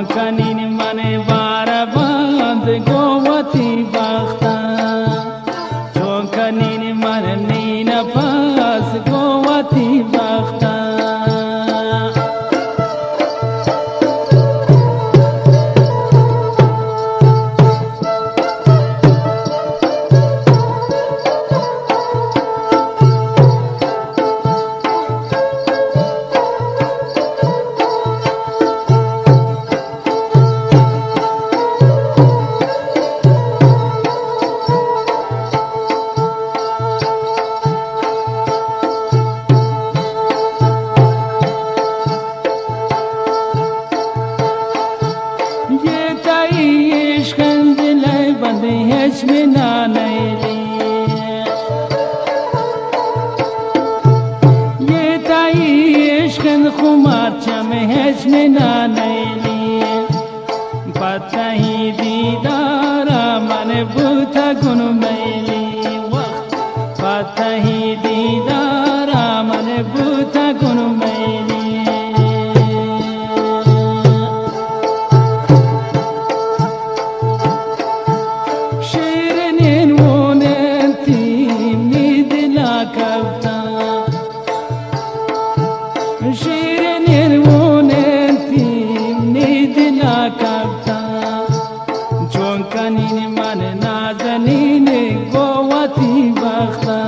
چونکنین من باربند گوتی بختا چونکنین من نین پاس گوتی بختا منا نیلی یہ تایی عشق خمار چم ہیچ منا نیلی پتہ ہی دیدارا من بوتا گن میلی وقت پتہ ہی دیدارا من بوتا گن میلی چونکنین من نازنین گوتی بختا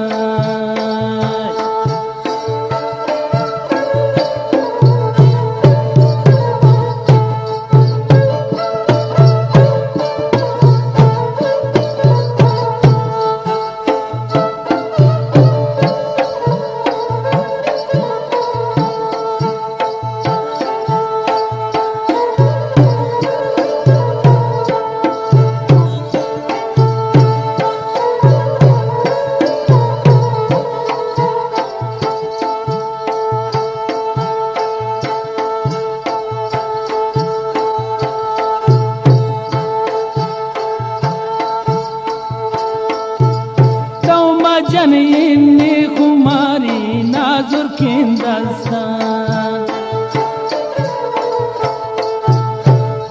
جن inni kumari nazur kindastan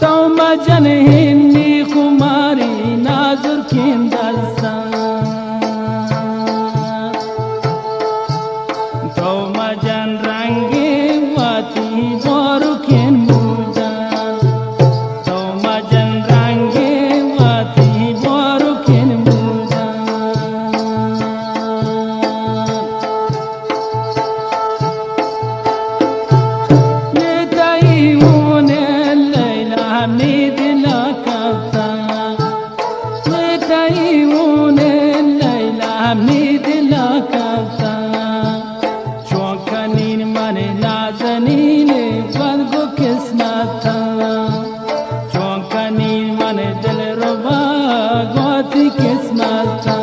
tawma jan inni kumari nazur kindastan tawma jan range wati boru kin mujan tawma jan range wati boru kin چونکنین من نازنین بلگو قسمتا چونکنین من دل ربا گوتی قسمتا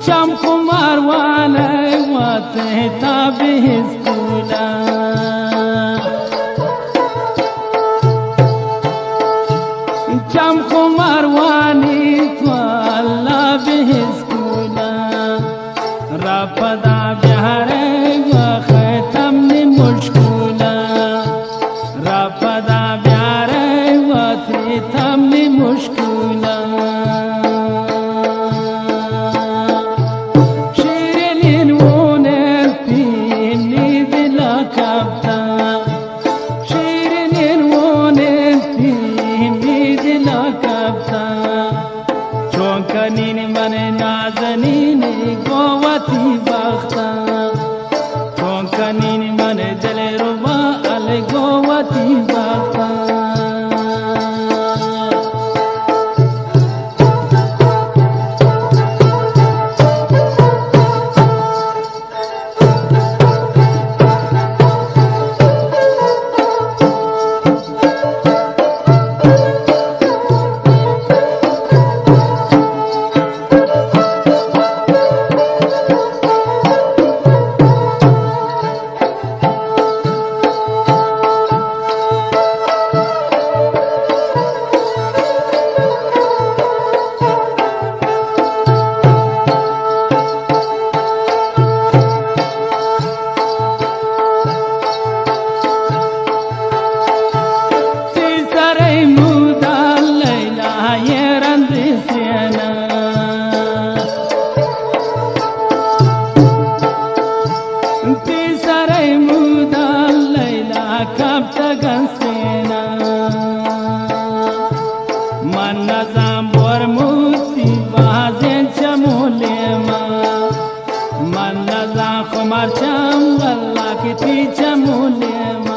چم خمار والے واتے تابع سکولا چم خمار والی توالا به سکولا رپدا بیارے وختم نی مشکولا رپدا بیارے وختم نی مشکولا چونکنین من نازنین گوتی بختا چونکنین من دل ربا ال گوتی بختا kapta gansena man nazam bor muti bazen chamulema man nazam khomar cham Allah kiti chamulema